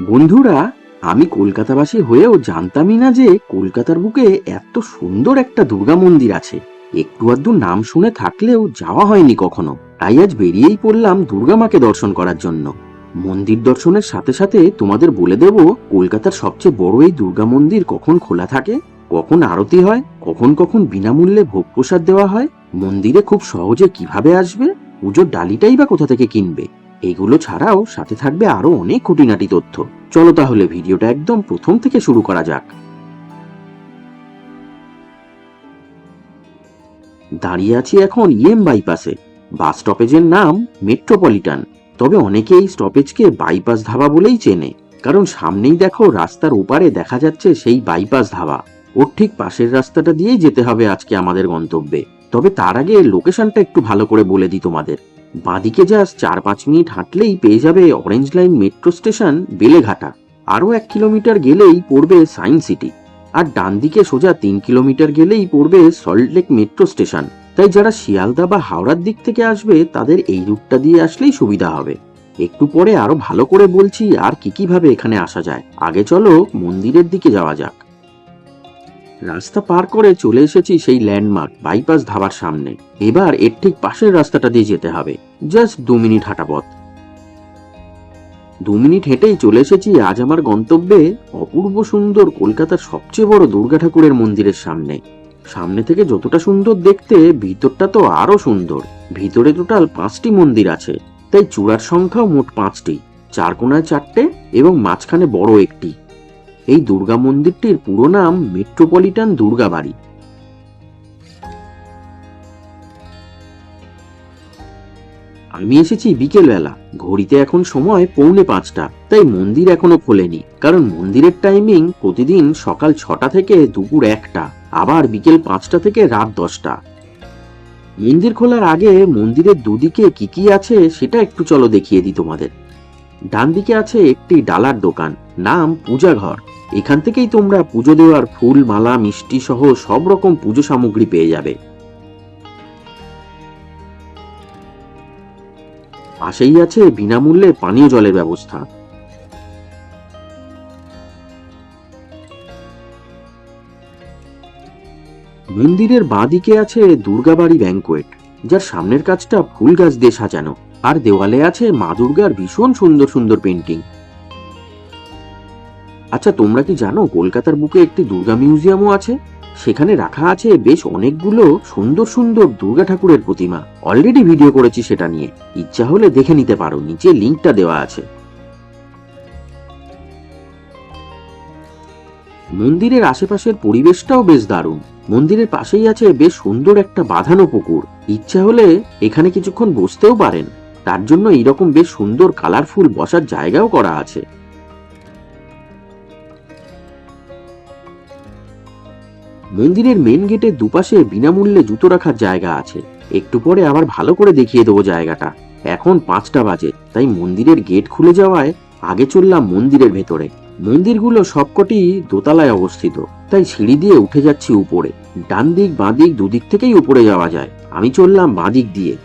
বন্ধুরা, আমি কলকাতাবাসী হয়েও জানতামই না যে কলকাতার বুকে এত সুন্দর একটা দুর্গা মন্দির আছে। একটু আধটু নাম শুনে থাকলেও যাওয়া হয়নি কখনো। তাই আজ বেরিয়েই পড়লাম দুর্গা মাকে দর্শন করার জন্য। মন্দির দর্শনের সাথে সাথে তোমাদের বলে দেব কলকাতার সবচেয়ে বড় এই দুর্গা মন্দির কখন খোলা থাকে, কখন আরতি হয়, কখন কখন বিনামূল্যে ভোগ প্রসাদ দেওয়া হয়, মন্দিরে খুব সহজে কিভাবে আসবে, পুজোর ডালিটাই বা কোথা থেকে কিনবে। এগুলো ছাড়াও সাথে থাকবে আরো অনেক খুঁটিনাটি তথ্য। চলো তাহলে ভিডিওটা একদম প্রথম থেকে শুরু করা যাক। দাঁড়িয়ে আছি এখন বাইপাসে। বাস স্টপেজের নাম মেট্রোপলিটন। তবে অনেকে এই স্টপেজকে বাইপাস ধাবা বলেই চেনে, কারণ সামনেই দেখো রাস্তার ওপারে দেখা যাচ্ছে সেই বাইপাস ধাবা। ওর ঠিক পাশের রাস্তাটা দিয়েই যেতে হবে আজকে আমাদের গন্তব্যে। তবে তার আগে লোকেশনটা একটু ভালো করে বলে দিই তোমাদের। বাঁদিকে জাস্ট 4-5 মিনিট হাঁটলেই পেয়ে যাবে orange line metro station Beleghata. আরো 1 কিলোমিটার গেলেই পড়বে সায়েন্স সিটি। আর ডান দিকে সোজা 3 কিলোমিটার গেলেই পড়বে সল্টলেক মেট্রো স্টেশন। তাই যারা শিয়ালদা বা হাওড়ার দিক থেকে আসবে তাদের এই রুটটা দিয়ে আসলেই সুবিধা হবে। একটু পরে আরো ভালো করে বলছি আর কি ভাবে এখানে আসা যায়। আগে চলো মন্দিরের দিকে যাওয়া যাক। রাস্তা পার করে চলে এসেছি সেই ল্যান্ডমার্ক বাইপাস ধাবার সামনে। এবার এর ঠিক পাশের রাস্তাটা দিয়ে যেতে হবে। জাস্ট 2 মিনিট হাঁটা পথ। 2 মিনিট হেঁটেই চলে এসেছি আজ আমার গন্তব্যে, অপূর্ব সুন্দর কলকাতার সবচেয়ে বড় দুর্গা ঠাকুরের মন্দিরের সামনে। সামনে থেকে যতটা সুন্দর দেখতে, ভিতরটা তো আরো সুন্দর। ভিতরে টোটাল 5টি মন্দির আছে, তাই চূড়ার সংখ্যাও মোট 5টি। 4 কোণায় 4টে এবং মাঝখানে বড় একটি। এই দুর্গা মন্দিরটির পুরো নাম মেট্রোপলিটন দুর্গা বাড়ি। আমি এসেছি বিকেলবেলা। ঘড়িতে এখন সময় 4:45, তাই মন্দির এখনো খোলেনি, কারণ মন্দিরের টাইমিং প্রতিদিন সকাল 6টা থেকে দুপুর 1টা, আবার বিকেল 5টা থেকে রাত 10টা। মন্দির খোলার আগে মন্দিরের দুদিকে কি কি আছে সেটা একটু চলো দেখিয়ে দিই তোমাদের। ডান দিকে আছে একটি ডালার দোকান, নাম পূজা ঘর। এখান থেকেই তোমরা পুজো দেওয়ার ফুল, মালা, মিষ্টি সহ সব রকম পুজো সামগ্রী পেয়ে যাবে। পাশেই আছে বিনামূল্যে পানীয় জলের ব্যবস্থা। মন্দিরের বাঁদিকে আছে দুর্গাবাড়ি ব্যাংকোয়েট, যার সামনের কাজটা ফুল গাছ দিয়ে সাজানো। আর দেওয়ালে আছে মা দুর্গার ভীষণ সুন্দর সুন্দর পেন্টিং। আচ্ছা, তোমরা কি জানো কলকাতার বুকে একটি দুর্গা মিউজিয়ামও আছে? সেখানে রাখা আছে বেশ অনেকগুলো সুন্দর সুন্দর দুর্গা ঠাকুরের প্রতিমা। অলরেডি ভিডিও করেছি সেটা নিয়ে, ইচ্ছা হলে দেখে নিতে পারো, নিচে লিংকটা দেওয়া আছে। মন্দিরের আশেপাশের পরিবেশটাও বেশ দারুণ। মন্দিরের পাশেই আছে বেশ সুন্দর একটা বাঁধানো পুকুর। ইচ্ছা হলে এখানে কিছুক্ষণ বসতেও পারেন। তার জন্য এইরকম বেশ সুন্দর কালারফুল বসার জায়গাও করা আছে। মন্দিরের মেন গেটের দুপাশে বিনামূল্যে জুতো রাখার জায়গা আছে। একটু পরে আবার ভালো করে দেখিয়ে দেবো জায়গাটা। এখন 5টা বাজে, তাই মন্দিরের গেট খুলে যাওয়ায় আগে চললাম মন্দিরের ভেতরে। মন্দিরগুলো সবকটি দোতলায় অবস্থিত, তাই সিঁড়ি দিয়ে উঠে যাচ্ছি উপরে। ডান দিক বাঁ দিক দুদিক থেকেই উপরে যাওয়া যায়। আমি চললাম বাঁ দিক দিয়ে।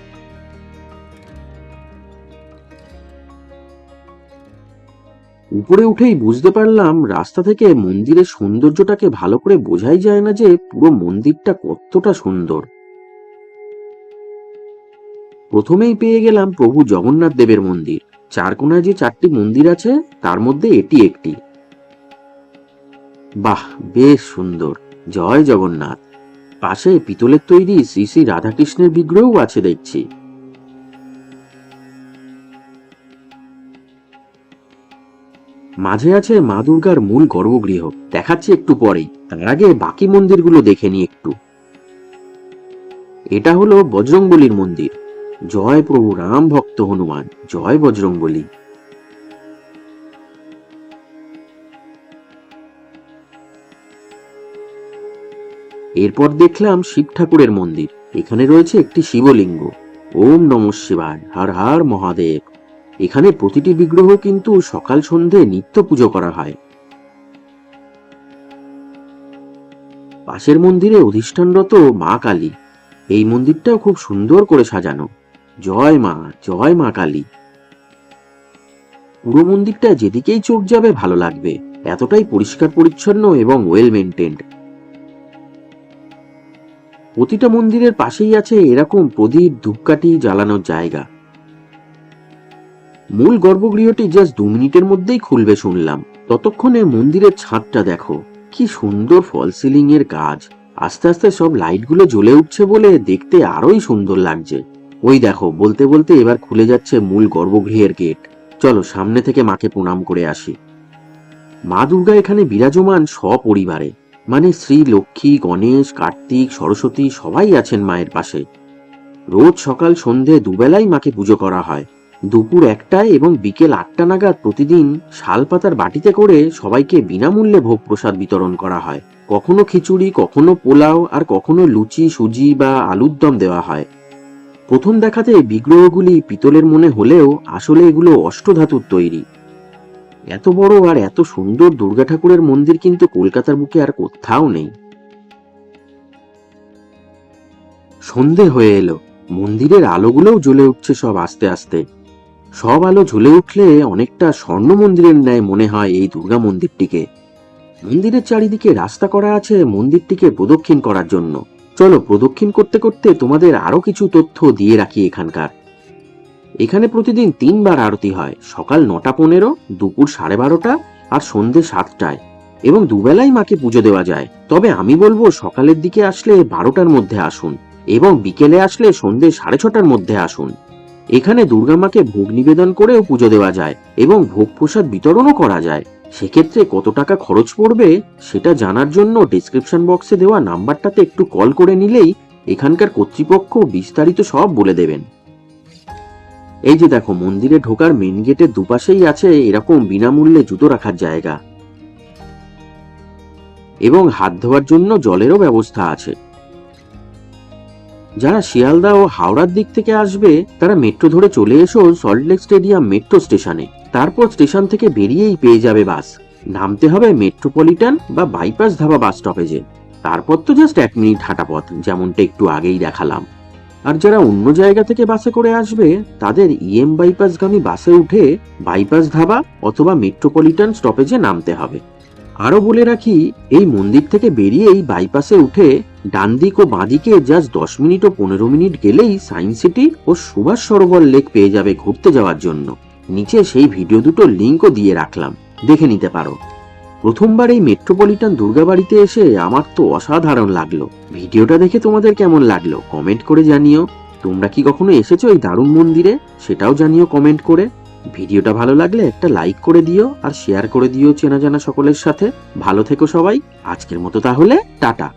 উপরে উঠেই বুঝতে পারলাম রাস্তা থেকে মন্দিরের সৌন্দর্যটাকে ভালো করে বোঝাই যায় না যে পুরো মন্দিরটা কতটা সুন্দর। প্রথমেই পেয়ে গেলাম প্রভু জগন্নাথ দেবের মন্দির। 4 কোণায় যে 4টি মন্দির আছে তার মধ্যে এটি একটি। বাহ, বেশ সুন্দর। জয় জগন্নাথ। পাশে পিতলের তৈরি শ্রী শ্রী রাধাকৃষ্ণের বিগ্রহও আছে দেখছি। মাঝে আছে মা দুর্গার মূল গর্ভগৃহ, দেখাচ্ছি একটু পরেই। তার আগে বাকি মন্দিরগুলো দেখে নি একটু। এটা হলো বজরংবলীর মন্দির। জয় প্রভু রাম ভক্ত হনুমান, জয় বজরংবলী। এরপর দেখলাম শিব ঠাকুরের মন্দির। এখানে রয়েছে একটি শিবলিঙ্গ। ওম নমঃ শিবায়, হর হর মহাদেব। এখানে প্রতিটি বিগ্রহ কিন্তু সকাল সন্ধে নিত্য পুজো করা হয়। পাশের মন্দিরে অধিষ্ঠানরত মা কালী। এই মন্দিরটাও খুব সুন্দর করে সাজানো। জয় মা, জয় মা কালী। পুরো মন্দিরটা যেদিকেই চোখ যাবে ভালো লাগবে, এতটাই পরিষ্কার পরিচ্ছন্ন এবং ওয়েল মেনটেন্ড। প্রতিটা মন্দিরের পাশেই আছে এরকম প্রদীপ ধূপকাঠি জ্বালানোর জায়গা। মূল গর্ভগৃহটি জাস্ট 2 মিনিটের মধ্যেই খুলবে শুনলাম। ততক্ষণে মন্দিরের ছাদটা দেখো, কি সুন্দর ফল সিলিং এর কাজ। আস্তে আস্তে সব লাইটগুলো জ্বলে উঠছে বলে দেখতে আরোই সুন্দর লাগছে। ওই দেখো, বলতে বলতে এবার খুলে যাচ্ছে মূল গর্ভগৃহের গেট। চলো সামনে থেকে মাকে প্রণাম করে আসি। মা দুর্গা এখানে বিরাজমান সপরিবারে, মানে শ্রী লক্ষ্মী, গণেশ, কার্তিক, সরস্বতী সবাই আছেন মায়ের পাশে। রোজ সকাল সন্ধে দুবেলাই মাকে পুজো করা হয়। দুপুর 1টায় এবং বিকেল 8টা নাগাদ প্রতিদিন শালপাতার বাটিতে করে সবাইকে বিনামূল্যে ভোগ প্রসাদ বিতরণ করা হয়। কখনো খিচুড়ি, কখনো পোলাও, আর কখনো লুচি, সুজি বা আলুর দম দেওয়া হয়। প্রথম দেখাতে বিগ্রহগুলি পিতলের মনে হলেও আসলে এগুলো অষ্টধাতুর তৈরি। এত বড় আর এত সুন্দর দুর্গা ঠাকুরের মন্দির কিন্তু কলকাতার বুকে আর কোথাও নেই। সন্ধে হয়ে এলো, মন্দিরের আলোগুলোও জ্বলে উঠছে সব আস্তে আস্তে। সব আলো জ্বলে উঠলে অনেকটা স্বর্ণ মন্দিরের ন্যায় মনে হয় এই দুর্গা মন্দিরটিকে। মন্দিরের চারিদিকে রাস্তা করা আছে মন্দিরটিকে প্রদক্ষিণ করার জন্য। চলো প্রদক্ষিণ করতে করতে তোমাদের আরো কিছু তথ্য দিয়ে রাখি এখানকার। এখানে প্রতিদিন 3 বার আরতি হয়, সকাল 9:15, দুপুর 12:30 আর সন্ধে 7টায়, এবং দুবেলাই মাকে পুজো দেওয়া যায়। তবে আমি বলবো সকালের দিকে আসলে 12টার মধ্যে আসুন এবং বিকেলে আসলে সন্ধে 6:30টার মধ্যে আসুন। এখানে দুর্গা মাকে ভোগ নিবেদন করেও পুজো দেওয়া যায় এবং ভোগ প্রসাদ বিতরণও করা যায়। সেক্ষেত্রে কত টাকা খরচ পড়বে সেটা জানার জন্য ডেসক্রিপশন বক্সে দেওয়া নাম্বারটাতে একটু কল করে নিলেই এখানকার কর্তৃপক্ষ বিস্তারিত সব বলে দেবেন। এই যে দেখো, মন্দিরে ঢোকার মেন গেটের দুপাশেই আছে এরকম বিনামূল্যে জুতো রাখার জায়গা এবং হাত ধোয়ার জন্য জলেরও ব্যবস্থা আছে। যারা শিয়ালদা ও হাওড়ার দিক থেকে আসবে তারা মেট্রো ধরে চলে এসো সল্টলেক স্টেডিয়াম মেট্রো স্টেশনে। তারপর স্টেশন থেকে বেরিয়েই পেয়ে যাবে বাস। নামতে হবে মেট্রোপলিটন বা বাইপাস ধাবা বাস স্টপেজে। তারপর তো জাস্ট 1 মিনিট হাঁটা পথ, যেমনটা একটু আগেই দেখালাম। আর যারা অন্য জায়গা থেকে বাসে করে আসবে তাদের বাইপাসগামী বাসে উঠে বাইপাস ধাবা অথবা মেট্রোপলিটন স্টপেজে নামতে হবে। আরো বলে রাখি, এই মন্দির থেকে বেরিয়েই বাইপাসে উঠে ডান দিক ও বাঁদিকে জাস্ট 10 মিনিট ও 15 মিনিট গেলেই সায়েন্স সিটি ও সুভাষ সরোবর লেক পেয়ে যাবে ঘুরতে যাওয়ার জন্য। নিচে সেই ভিডিও দুটোর লিঙ্কও দিয়ে রাখলাম, দেখে নিতে পারো। প্রথমবার এই মেট্রোপলিটন দুর্গাবাড়িতে এসে আমার তো অসাধারণ লাগলো। ভিডিওটা দেখে তোমাদের কেমন লাগলো কমেন্ট করে জানিও। তোমরা কি কখনো এসেছো এই দারুণ মন্দিরে সেটাও জানিও কমেন্ট করে। ভিডিওটা ভালো লাগলে একটা লাইক করে দিও আর শেয়ার করে দিও চেনা জানা সকলের সাথে। ভালো থেকো সবাই, আজকের মতো তাহলে টাটা।